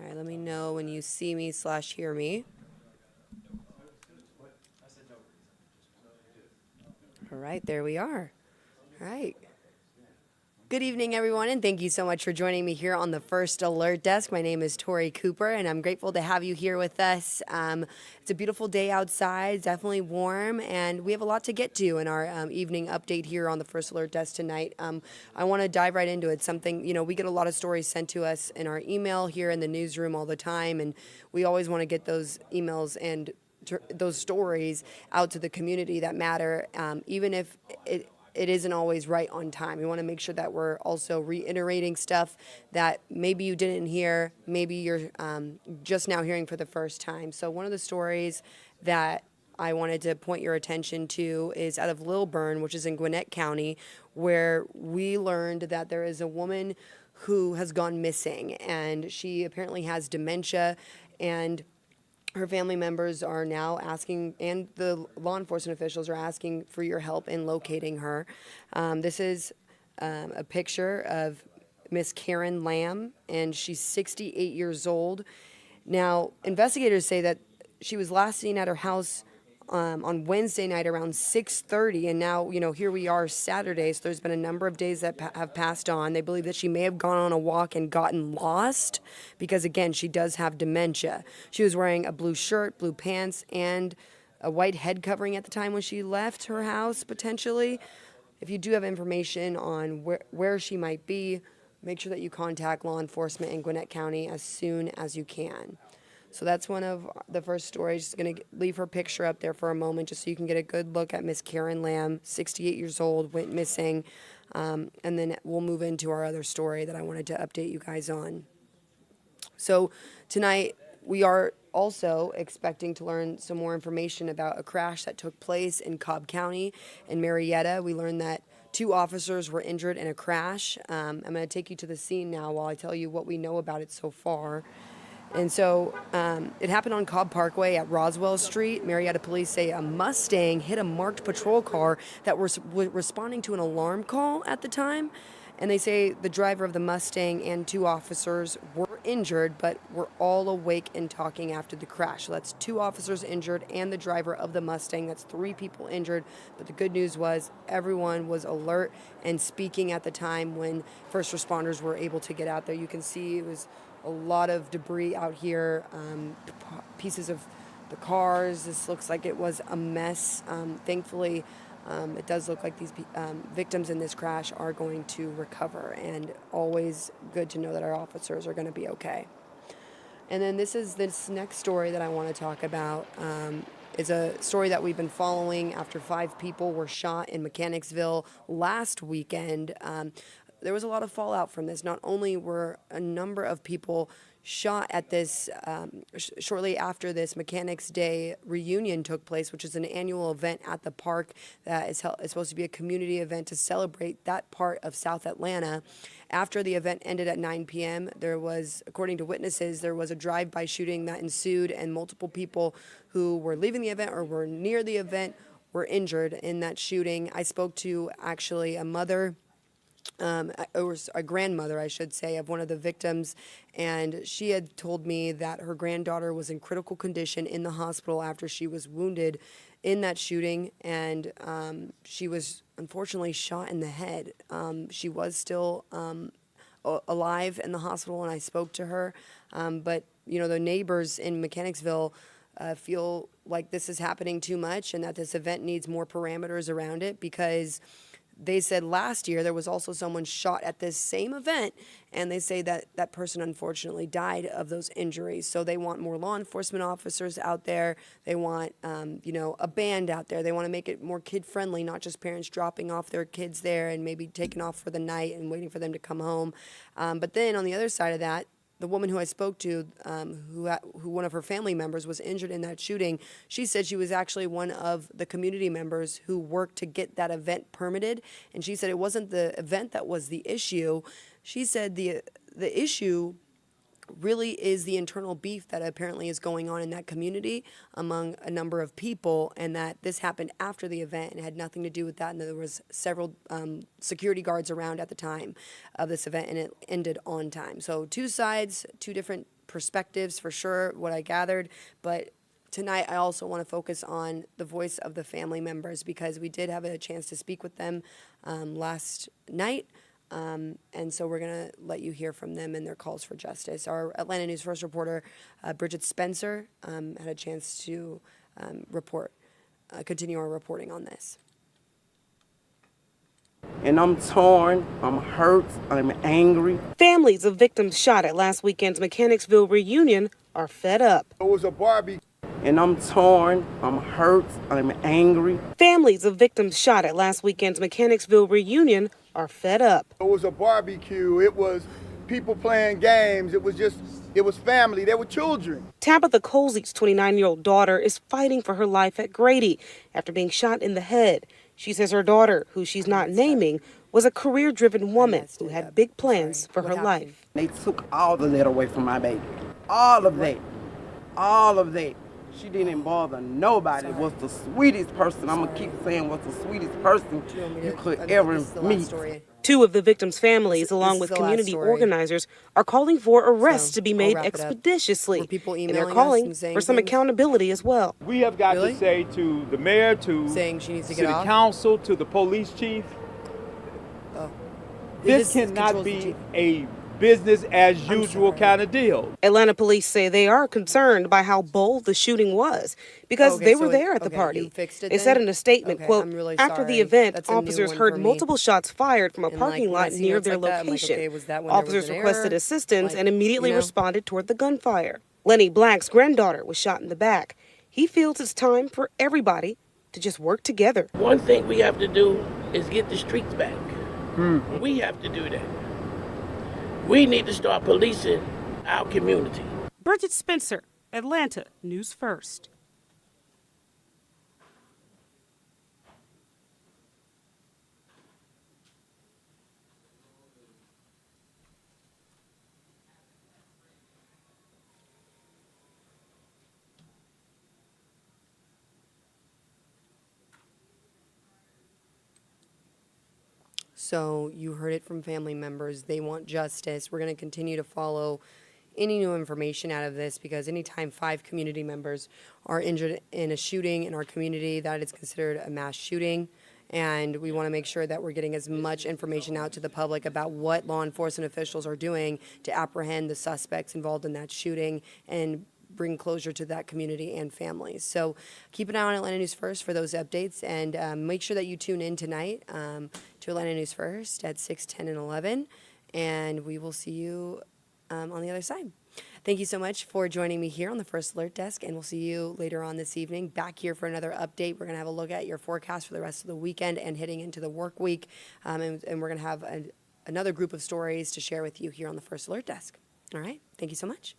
All right, let me know when you see me / hear me. All right, there we are. All right. Good evening, everyone, and thank you so much for joining me here on the First Alert Desk. My name is Tori Cooper, and I'm grateful to have you here with us. It's a beautiful day outside, definitely warm, and we have a lot to get to in our evening update here on the First Alert Desk tonight. I want to dive right into it. Something, we get a lot of stories sent to us in our email here in the newsroom all the time, and we always want to get those emails and those stories out to the community that matter, even if it isn't always right on time. We want to make sure that we're also reiterating stuff that maybe you didn't hear, maybe you're just now hearing for the first time. So one of the stories that I wanted to point your attention to is out of Lilburn, which is in Gwinnett County, where we learned that there is a woman who has gone missing, and she apparently has dementia, and her family members are now asking, and the law enforcement officials are asking for your help in locating her. This is a picture of Miss Karen Lamb, and she's 68 years old. Now, investigators say that she was last seen at her house on Wednesday night around 6:30, and now, here we are Saturday, so there's been a number of days that have passed on. They believe that she may have gone on a walk and gotten lost because, again, she does have dementia. She was wearing a blue shirt, blue pants, and a white head covering at the time when she left her house, potentially. If you do have information on where she might be, make sure that you contact law enforcement in Gwinnett County as soon as you can. So that's one of the first stories. Just going to leave her picture up there for a moment just so you can get a good look at Miss Karen Lamb, 68 years old, went missing. And then we'll move into our other story that I wanted to update you guys on. So tonight we are also expecting to learn some more information about a crash that took place in Cobb County in Marietta. We learned that 2 officers were injured in a crash. I'm going to take you to the scene now while I tell you what we know about it so far. And so it happened on Cobb Parkway at Roswell Street. Marietta police say a Mustang hit a marked patrol car that was responding to an alarm call at the time. And they say the driver of the Mustang and 2 officers were injured, but were all awake and talking after the crash. So that's 2 officers injured and the driver of the Mustang. That's 3 people injured. But the good news was everyone was alert and speaking at the time when first responders were able to get out there. You can see it was a lot of debris out here, pieces of the cars. This looks like it was a mess. Thankfully, it does look like these victims in this crash are going to recover, and always good to know that our officers are going to be okay. And then this next story that I want to talk about is a story that we've been following after 5 people were shot in Mechanicsville last weekend. There was a lot of fallout from this. Not only were a number of people shot at this shortly after this Mechanics Day reunion took place, which is an annual event at the park that is supposed to be a community event to celebrate that part of South Atlanta. After the event ended at 9 p.m., there was, according to witnesses, there was a drive-by shooting that ensued, and multiple people who were leaving the event or were near the event were injured in that shooting. I spoke to actually a mother, or a grandmother, I should say, of one of the victims, and she had told me that her granddaughter was in critical condition in the hospital after she was wounded in that shooting, and she was unfortunately shot in the head. She was still alive in the hospital, and I spoke to her, but the neighbors in Mechanicsville feel like this is happening too much and that this event needs more parameters around it, because they said last year there was also someone shot at this same event, and they say that that person unfortunately died of those injuries. So they want more law enforcement officers out there. They want, a band out there. They want to make it more kid-friendly, not just parents dropping off their kids there and maybe taking off for the night and waiting for them to come home. But then on the other side of that, the woman who I spoke to, who one of her family members was injured in that shooting, she said she was actually one of the community members who worked to get that event permitted. And she said it wasn't the event that was the issue. She said the issue really is the internal beef that apparently is going on in that community among a number of people, and that this happened after the event and had nothing to do with that, and there was several security guards around at the time of this event, and it ended on time. So 2 sides, 2 different perspectives for sure, what I gathered, but tonight I also want to focus on the voice of the family members because we did have a chance to speak with them last night. And so we're going to let you hear from them and their calls for justice. Our Atlanta News First reporter, Bridget Spencer, had a chance to continue our reporting on this. And I'm torn, I'm hurt, I'm angry. Families of victims shot at last weekend's Mechanicsville reunion are fed up. It was a barbecue. And I'm torn, I'm hurt, I'm angry. Families of victims shot at last weekend's Mechanicsville reunion are fed up. It was a barbecue. It was people playing games. It was family. There were children. Tabitha Colsey's 29-year-old daughter is fighting for her life at Grady after being shot in the head. She says her daughter, who she's not naming, was a career-driven woman who had big plans for her life. They took all of that away from my baby. All of that. All of that. She didn't bother nobody. Was the sweetest person. I'm going to keep saying was the sweetest person you could ever meet. Two of the victims' families, along with community organizers, are calling for arrests to be made expeditiously. And they're calling for some accountability as well. We have got to say to the mayor, to city council, to the police chief, this cannot be a business as usual kind of deal. Atlanta police say they are concerned by how bold the shooting was because they were there at the party. They said in a statement, quote, after the event, officers heard multiple shots fired from a parking lot near their location. Officers requested assistance and immediately responded toward the gunfire. Lenny Black's granddaughter was shot in the back. He feels it's time for everybody to just work together. One thing we have to do is get the streets back. We have to do that. We need to start policing our community. Bridget Spencer, Atlanta News First. So you heard it from family members. They want justice. We're going to continue to follow any new information out of this because anytime 5 community members are injured in a shooting in our community, that is considered a mass shooting. And we want to make sure that we're getting as much information out to the public about what law enforcement officials are doing to apprehend the suspects involved in that shooting and bring closure to that community and families. So keep an eye on Atlanta News First for those updates, and make sure that you tune in tonight to Atlanta News First at 6, 10, and 11, and we will see you on the other side. Thank you so much for joining me here on the First Alert Desk, and we'll see you later on this evening back here for another update. We're going to have a look at your forecast for the rest of the weekend and heading into the work week, and we're going to have another group of stories to share with you here on the First Alert Desk. All right, thank you so much.